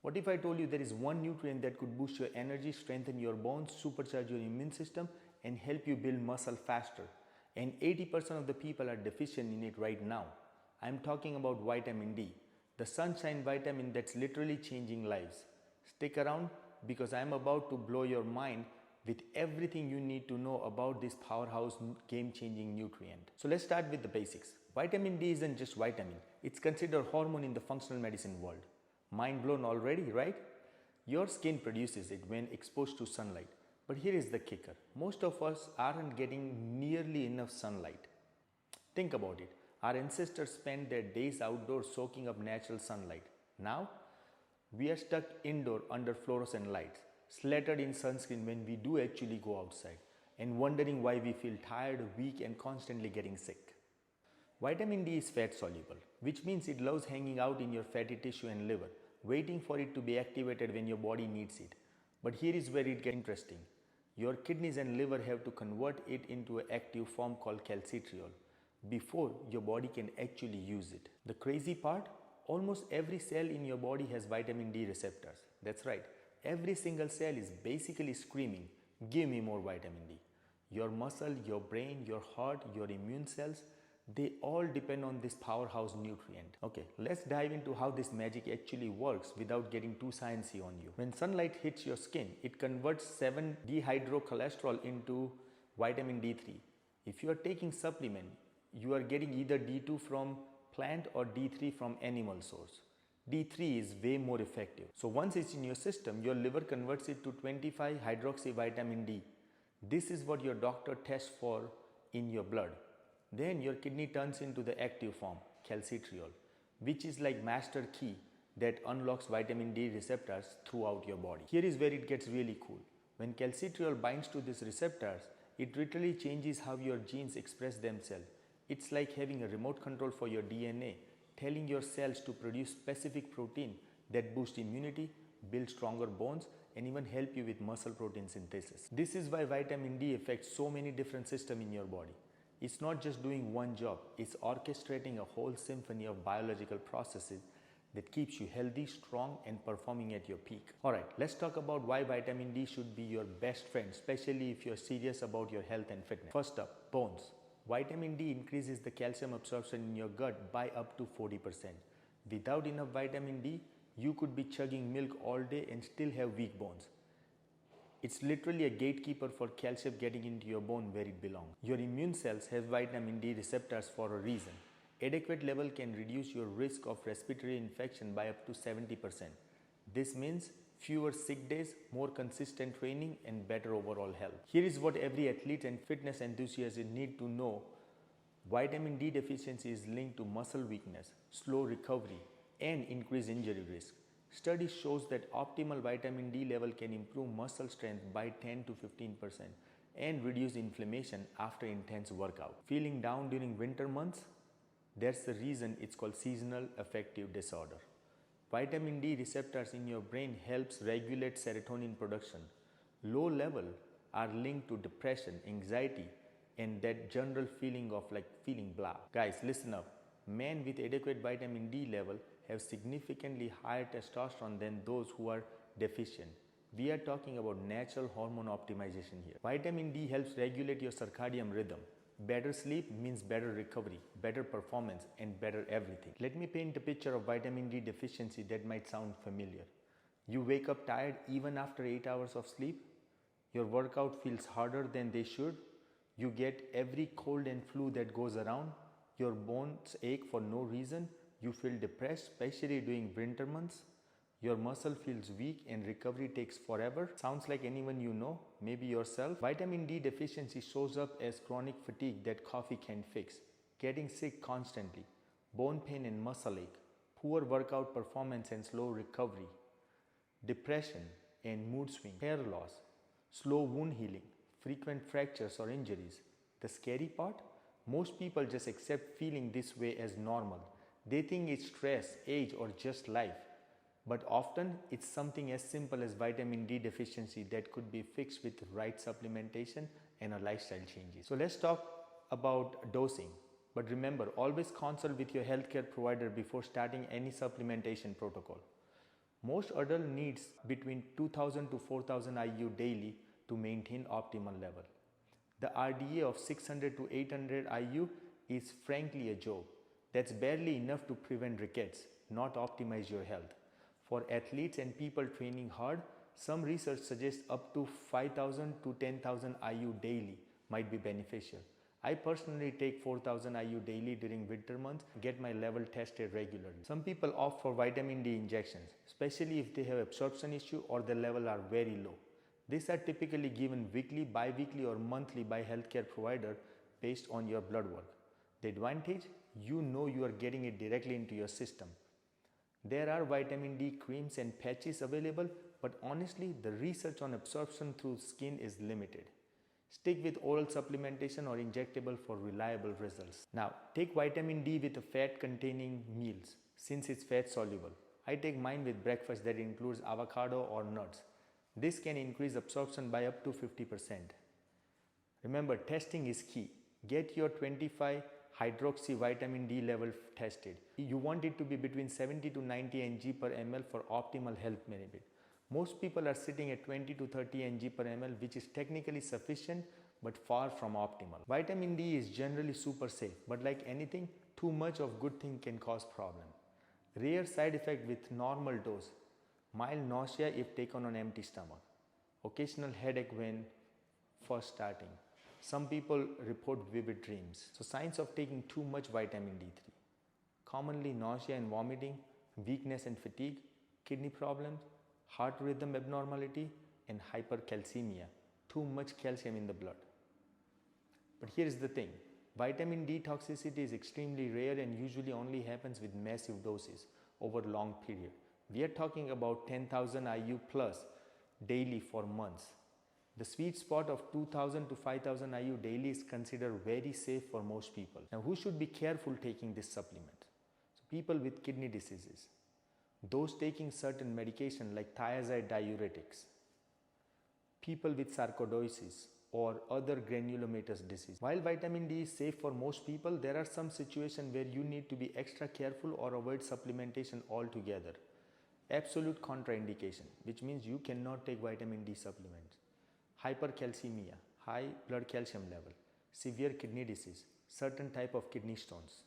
What if I told you there is one nutrient that could boost your energy, strengthen your bones, supercharge your immune system, and help you build muscle faster? And 80% of the people are deficient in it right now. I'm talking about vitamin D, the sunshine vitamin that's literally changing lives. Stick around because I'm about to blow your mind with everything you need to know about this powerhouse game-changing nutrient. So let's start with the basics. Vitamin D isn't just vitamin, it's considered a hormone in the functional medicine world. Mind blown already, right? Your skin produces it when exposed to sunlight. But here is the kicker. Most of us aren't getting nearly enough sunlight. Think about it. Our ancestors spent their days outdoors soaking up natural sunlight. Now, we are stuck indoor under fluorescent lights, slathered in sunscreen when we do actually go outside, and wondering why we feel tired, weak, and constantly getting sick. Vitamin D is fat soluble, which means it loves hanging out in your fatty tissue and liver, waiting for it to be activated when your body needs it. But here is where it gets interesting. Your kidneys and liver have to convert it into an active form called calcitriol before your body can actually use it. The crazy part? Almost every cell in your body has vitamin D receptors. That's right. Every single cell is basically screaming, give me more vitamin D. Your muscle, your brain, your heart, your immune cells, they all depend on this powerhouse nutrient. Okay, let's dive into how this magic actually works without getting too sciencey on you. When sunlight hits your skin, it converts 7-dehydrocholesterol into vitamin D3. If you are taking supplement, you are getting either D2 from plant or D3 from animal source. D3 is way more effective. So once it's in your system, your liver converts it to 25-hydroxyvitamin D. This is what your doctor tests for in your blood. Then your kidney turns into the active form, calcitriol, which is like master key that unlocks vitamin D receptors throughout your body. Here is where it gets really cool. When calcitriol binds to these receptors, it literally changes how your genes express themselves. It's like having a remote control for your DNA, telling your cells to produce specific protein that boost immunity, build stronger bones, and even help you with muscle protein synthesis. This is why vitamin D affects so many different systems in your body. It's not just doing one job, it's orchestrating a whole symphony of biological processes that keeps you healthy, strong, and performing at your peak. Alright, let's talk about why vitamin D should be your best friend, especially if you're serious about your health and fitness. First up, bones. Vitamin D increases the calcium absorption in your gut by up to 40%. Without enough vitamin D, you could be chugging milk all day and still have weak bones. It's literally a gatekeeper for calcium getting into your bone where it belongs. Your immune cells have vitamin D receptors for a reason. Adequate level can reduce your risk of respiratory infection by up to 70%. This means fewer sick days, more consistent training, and better overall health. Here is what every athlete and fitness enthusiast need to know. Vitamin D deficiency is linked to muscle weakness, slow recovery, and increased injury risk. Study shows that optimal vitamin D level can improve muscle strength by 10 to 15% and reduce inflammation after intense workout. Feeling down during winter months? That's the reason it's called seasonal affective disorder. Vitamin D receptors in your brain helps regulate serotonin production. Low level are linked to depression, anxiety, and that general feeling of like feeling blah. Guys, listen up. Men with adequate vitamin D level have significantly higher testosterone than those who are deficient. We are talking about natural hormone optimization here. Vitamin D helps regulate your circadian rhythm. Better sleep means better recovery, better performance, and better everything. Let me paint a picture of vitamin D deficiency that might sound familiar. You wake up tired even after 8 hours of sleep. Your workout feels harder than they should. You get every cold and flu that goes around. Your bones ache for no reason. You feel depressed, especially during winter months. Your muscle feels weak and recovery takes forever. Sounds like anyone you know, maybe yourself. Vitamin D deficiency shows up as chronic fatigue that coffee can't fix, getting sick constantly, bone pain and muscle ache, poor workout performance and slow recovery, depression and mood swing, hair loss, slow wound healing, frequent fractures or injuries. The scary part? Most people just accept feeling this way as normal. They think it's stress, age, or just life. But often it's something as simple as vitamin D deficiency that could be fixed with right supplementation and a lifestyle changes. So let's talk about dosing. But remember, always consult with your healthcare provider before starting any supplementation protocol. Most adult needs between 2000 to 4000 IU daily to maintain optimal level. The RDA of 600 to 800 IU is frankly a joke. That's barely enough to prevent rickets, not optimize your health. For athletes and people training hard, some research suggests up to 5000 to 10,000 IU daily might be beneficial. I personally take 4000 IU daily during winter months, get my level tested regularly. Some people opt for vitamin D injections, especially if they have absorption issue or their level are very low. These are typically given weekly, bi-weekly or monthly by healthcare provider based on your blood work. The advantage, you know you are getting it directly into your system. There are vitamin D creams and patches available, but honestly, the research on absorption through skin is limited. Stick with oral supplementation or injectable for reliable results. Now, take vitamin D with a fat-containing meals since it's fat soluble. I take mine with breakfast that includes avocado or nuts. This can increase absorption by up to 50%. Remember, testing is key. Get your 25 hydroxy vitamin D level tested. You want it to be between 70 to 90 Ng per ml for optimal health benefit. Most people are sitting at 20 to 30 Ng per ml, which is technically sufficient but far from optimal. Vitamin D is generally super safe, but like anything, too much of good thing can cause problem. Rare side effect with normal dose: mild nausea if taken on empty stomach, occasional headache when first starting. Some people report vivid dreams. So signs of taking too much vitamin D3: commonly nausea and vomiting, weakness and fatigue, kidney problems, heart rhythm abnormality, and hypercalcemia, too much calcium in the blood. But here's the thing, vitamin D toxicity is extremely rare and usually only happens with massive doses over long period. We are talking about 10,000 IU plus daily for months. The sweet spot of 2000 to 5000 IU daily is considered very safe for most people. Now, who should be careful taking this supplement? So people with kidney diseases, those taking certain medication like thiazide diuretics, people with sarcoidosis or other granulomatous disease. While vitamin D is safe for most people, there are some situations where you need to be extra careful or avoid supplementation altogether. Absolute contraindication, which means you cannot take vitamin D supplements. Hypercalcemia, high blood calcium level, severe kidney disease, certain type of kidney stones.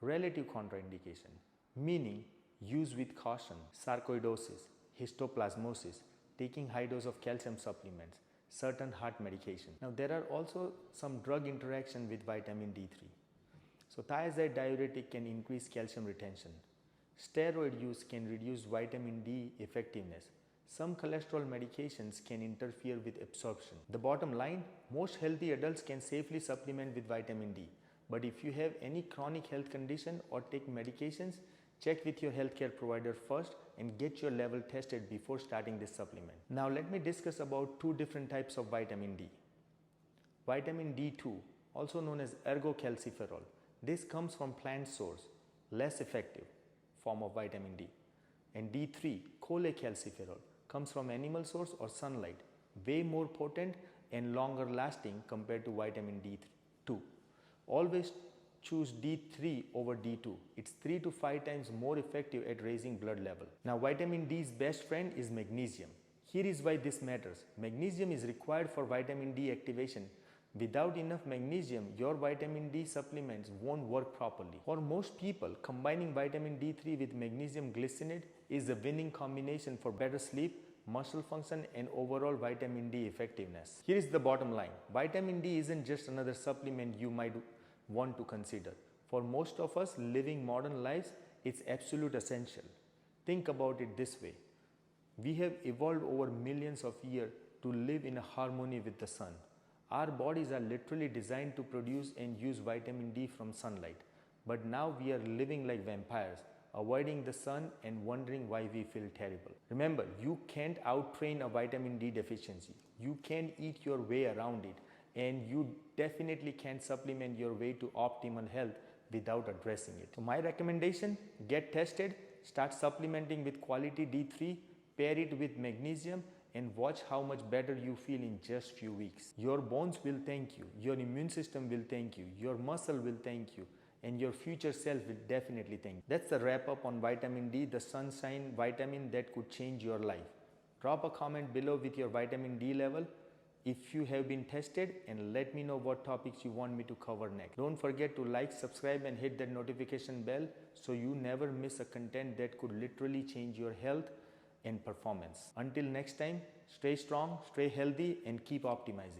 Relative contraindication, meaning use with caution: sarcoidosis, histoplasmosis, taking high dose of calcium supplements, certain heart medication. Now there are also some drug interaction with vitamin D3. So thiazide diuretic can increase calcium retention. Steroid use can reduce vitamin D effectiveness. Some cholesterol medications can interfere with absorption. The bottom line, most healthy adults can safely supplement with vitamin D. But if you have any chronic health condition or take medications, check with your healthcare provider first and get your level tested before starting this supplement. Now let me discuss about two different types of vitamin D. Vitamin D2, also known as ergocalciferol. This comes from plant source, less effective form of vitamin D. And D3, cholecalciferol, comes from animal source or sunlight, way more potent and longer lasting compared to vitamin D2. Always choose D3 over D2. It's 3 to 5 times more effective at raising blood level. Now vitamin D's best friend is magnesium. Here is why this matters. Magnesium is required for vitamin D activation. Without enough magnesium, your vitamin D supplements won't work properly. For most people, combining vitamin D3 with magnesium glycinate is a winning combination for better sleep, muscle function, and overall vitamin D effectiveness. Here is the bottom line. Vitamin D isn't just another supplement you might want to consider. For most of us living modern lives, it's absolute essential. Think about it this way. We have evolved over millions of years to live in harmony with the sun. Our bodies are literally designed to produce and use vitamin D from sunlight. But now we are living like vampires, avoiding the sun and wondering why we feel terrible. Remember, you can't outtrain a vitamin D deficiency. You can't eat your way around it. And you definitely can't supplement your way to optimal health without addressing it. So my recommendation, get tested, start supplementing with quality D3, pair it with magnesium, and watch how much better you feel in just few weeks. Your bones will thank you, your immune system will thank you, your muscle will thank you, and your future self will definitely thank you. That's the wrap up on vitamin D, the sunshine vitamin that could change your life. Drop a comment below with your vitamin D level if you have been tested, and let me know what topics you want me to cover next. Don't forget to like, subscribe and hit that notification bell so you never miss a content that could literally change your health and performance. Until next time, stay strong, stay healthy and keep optimizing.